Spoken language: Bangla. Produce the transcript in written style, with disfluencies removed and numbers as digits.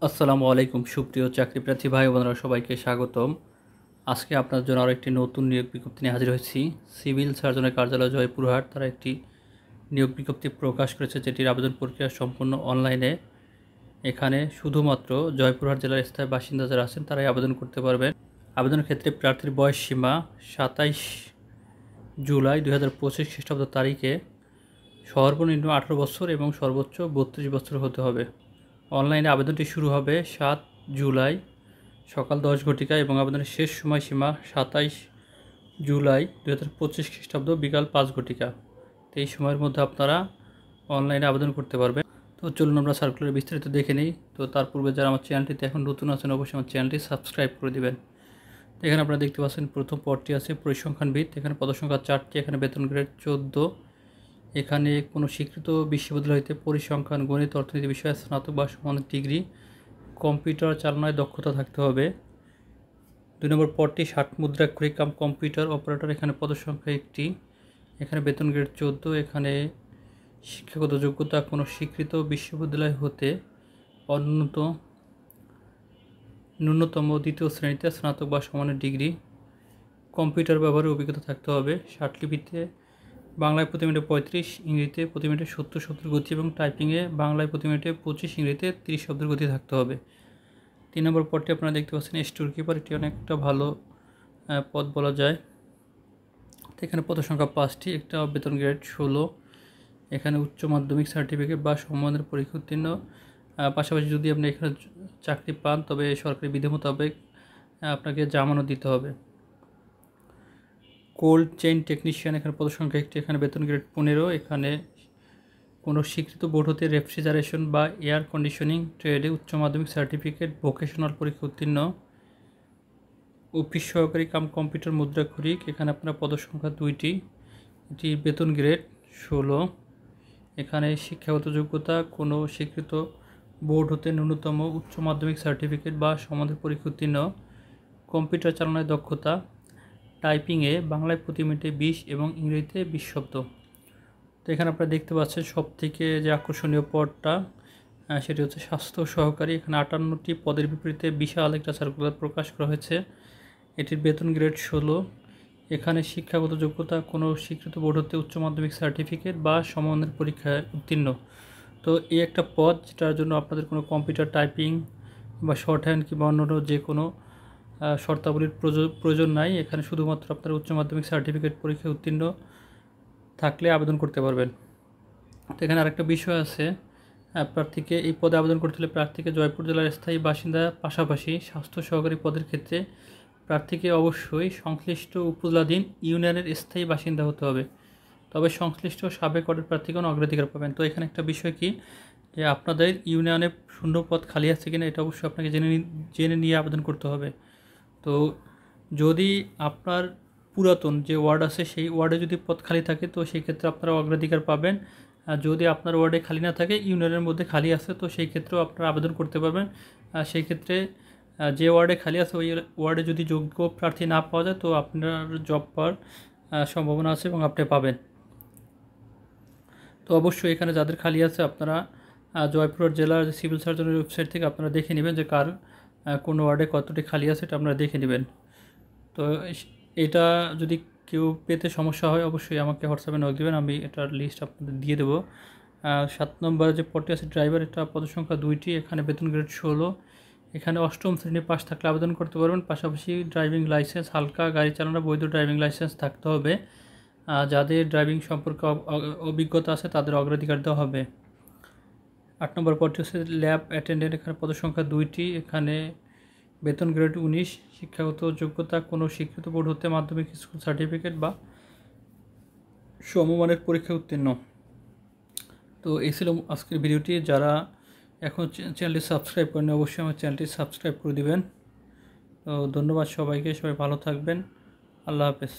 আসসালামু আলাইকুম সুপ্রিয় চাকরিপ্রার্থী ভাই বোনেরা, সবাইকে স্বাগতম। আজকে আপনার জন্য আরও একটি নতুন নিয়োগ বিজ্ঞপ্তি নিয়ে হাজির হয়েছি। সিভিল সার্জনের কার্যালয় জয়পুরহাট তারা একটি নিয়োগ বিজ্ঞপ্তি প্রকাশ করেছে, যেটির আবেদন প্রক্রিয়া সম্পূর্ণ অনলাইনে। এখানে শুধুমাত্র জয়পুরহাট জেলার স্থায়ী বাসিন্দা যারা আছেন তারাই আবেদন করতে পারবেন। আবেদনের ক্ষেত্রে প্রার্থীর বয়স সীমা 27 জুলাই 2025 খ্রিস্টাব্দ তারিখে সর্বনিম্ন 18 বছর এবং সর্বোচ্চ 32 বছর হতে হবে। অনলাইনে আবেদনটি শুরু হবে 7 জুলাই সকাল 10 ঘটিকায় এবং আবেদনের শেষ সময়সীমা 27 জুলাই 2025 খ্রিস্টাব্দ বিকাল 5 ঘটিকা। তো এই সময়ের মধ্যে আপনারা অনলাইনে আবেদন করতে পারবেন। তো চলুন আমরা সার্কুলার বিস্তারিত দেখে নিই। তো তার পূর্বে যারা আমার চ্যানেলটিতে এখন নতুন আছেন অবশ্যই আমার চ্যানেলটি সাবস্ক্রাইব করে দেবেন। এখানে আপনারা দেখতে পাচ্ছেন প্রথম পদটি আছে পরিসংখ্যানবিদ। এখানে পদসংখ্যা 4টি, এখানে বেতন গ্রেড 14। এখানে কোনো স্বীকৃত বিশ্ববিদ্যালয় হইতে পরিসংখ্যান, গণিত, অর্থনীতি বিষয়ে স্নাতক বা সমানের ডিগ্রি, কম্পিউটার চালনায় দক্ষতা থাকতে হবে। 2 নম্বর পদটি 60 মুদ্রাক্ষরিক কাম কম্পিউটার অপারেটর। এখানে পদসংখ্যা 1টি, এখানে বেতন গ্রেড 14। এখানে শিক্ষাগত যোগ্যতা কোনো স্বীকৃত বিশ্ববিদ্যালয় হতে ন্যূনতম দ্বিতীয় শ্রেণীতে স্নাতক বা সমানের ডিগ্রি, কম্পিউটার ব্যবহারের অভিজ্ঞতা থাকতে হবে। ষাটলিপিতে বাংলায় প্রতি মিনিটে 35, ইংরেজিতে প্রতি মিনিটে 70 শব্দের গতি এবং টাইপিংয়ে বাংলায় প্রতি মিনিটে 25, ইংরেজিতে 30 শব্দের গতি থাকতে হবে। 3 নম্বর পদটি আপনারা দেখতে পাচ্ছেন স্টোর কিপার। এটি অনেকটা ভালো পদ বলা যায়। তো এখানে পদ সংখ্যা 5টি, একটা বেতন গ্রেড 16। এখানে উচ্চ মাধ্যমিক সার্টিফিকেট বা সমমানের পরীক্ষা উত্তীর্ণ। পাশাপাশি যদি আপনি এখানে চাকরি পান তবে সরকারি বিধি মোতাবেক আপনাকে জামানত দিতে হবে। কোল্ড চেইন টেকনিশিয়ান, এখানে পদসংখ্যা 1টি, এখানে বেতন গ্রেড 15। এখানে কোনো স্বীকৃত বোর্ড হতে রেফ্রিজারেশন বা এয়ার কন্ডিশনিং ট্রেডে উচ্চ মাধ্যমিক সার্টিফিকেট, ভোকেশনাল পরীক্ষা উত্তীর্ণ। অফিস সহকারী কাম কম্পিউটার মুদ্রাক্ষরিক, এখানে আপনার পদসংখ্যা 2টি, এটি বেতন গ্রেড 16। এখানে শিক্ষাগত যোগ্যতা কোনো স্বীকৃত বোর্ড হতে ন্যূনতম উচ্চ মাধ্যমিক সার্টিফিকেট বা সমানের পরীক্ষা উত্তীর্ণ, কম্পিউটার চালনায় দক্ষতা, টাইপিংয়ে বাংলায় প্রতি মিনিটে 20 এবং ইংরেজিতে 20 শব্দ। তো এখানে আপনারা দেখতে পাচ্ছেন সবথেকে যে আকর্ষণীয় পদটা সেটি হচ্ছে স্বাস্থ্য সহকারী। এখানে 58টি পদের বিপরীতে বিশাল একটা সার্কুলার প্রকাশ করা হয়েছে। এটির বেতন গ্রেড 16। এখানে শিক্ষাগত যোগ্যতা কোনো স্বীকৃত বোর্ড হতে উচ্চ মাধ্যমিক সার্টিফিকেট বা সমমানের পরীক্ষায় উত্তীর্ণ। তো এই একটা পদ যেটার জন্য আপনাদের কোনো কম্পিউটার টাইপিং বা শর্ট হ্যান্ড কিংবা অন্যান্য যে কোনো শর্তাবলীর প্রয়োজন নাই। এখানে শুধুমাত্র আপনার উচ্চ মাধ্যমিক সার্টিফিকেট পরীক্ষায় উত্তীর্ণ থাকলে আবেদন করতে পারবেন। তো এখানে আরেকটা বিষয় আছে, প্রার্থীকে এই পদে আবেদন করতে হলে প্রার্থীকে জয়পুর জেলার স্থায়ী বাসিন্দা, পাশাপাশি স্বাস্থ্য সহকারী পদের ক্ষেত্রে প্রার্থীকে অবশ্যই সংশ্লিষ্ট উপজেলাধীন ইউনিয়নের স্থায়ী বাসিন্দা হতে হবে। তবে সংশ্লিষ্ট সাবেক ওয়ার্ডের প্রার্থীগণ অগ্রাধিকার পাবেন। তো এখানে একটা বিষয় কি, যে আপনাদের ইউনিয়নে শূন্য পদ খালি আছে কিনা এটা অবশ্যই আপনাকে জেনে নিয়ে আবেদন করতে হবে। তো যদি আপনার পুরাতন যে ওয়ার্ড আছে সেই ওয়ার্ডে যদি পদ খালি থাকে তো সেই ক্ষেত্রে আপনারা অগ্রাধিকার পাবেন। আর যদি আপনার ওয়ার্ডে খালি না থাকে, ইউনিয়নের মধ্যে খালি আছে, তো সেই ক্ষেত্রেও আপনারা আবেদন করতে পারবেন। সেই ক্ষেত্রে যে ওয়ার্ডে খালি আছে ওই ওয়ার্ডে যদি যোগ্য প্রার্থী না পাওয়া যায় তো আপনার জব পাওয়ার সম্ভাবনা আছে এবং আপনি পাবেন। তো অবশ্যই এখানে যাদের খালি আছে আপনারা জয়পুরহাট জেলার সিভিল সার্জনের ওয়েবসাইট থেকে আপনারা দেখে নেবেন যে কার কোন ওয়ার্ডে কতটি খালি আছে, এটা আপনারা দেখে নেবেন। তো এটা যদি কেউ পেতে সমস্যা হয় অবশ্যই আমাকে হোয়াটসঅ্যাপে নক দেবেন, আমি এটার লিস্ট আপনাদের দিয়ে দেবো। 7 নম্বর যে পদটি আছে ড্রাইভার, এটা পদসংখ্যা 2টি, এখানে বেতন গ্রেড 16। এখানে 8ম শ্রেণী পাস থাকলে আবেদন করতে পারবেন। পাশাপাশি ড্রাইভিং লাইসেন্স, হালকা গাড়ি চালানোর বৈধ ড্রাইভিং লাইসেন্স থাকতে হবে। যাদের ড্রাইভিং সম্পর্কে অভিজ্ঞতা আছে তাদের অগ্রাধিকার দেওয়া হবে। 8 নম্বর পদটি হচ্ছে ল্যাব অ্যাটেন্ডেন্ট, এখানে পদসংখ্যা 2টি, এখানে বেতন গ্রেড 19। শিক্ষাগত যোগ্যতা কোনো স্বীকৃত বোর্ড হতে মাধ্যমিক স্কুল সার্টিফিকেট বা সমমানের পরীক্ষা উত্তীর্ণ। তো এই ছিল আজকের ভিডিওটি। যারা এখন চ্যানেলটি সাবস্ক্রাইব করেন অবশ্যই আমার চ্যানেলটি সাবস্ক্রাইব করে দিবেন। তো ধন্যবাদ সবাইকে, সবাই ভালো থাকবেন। আল্লাহ হাফেজ।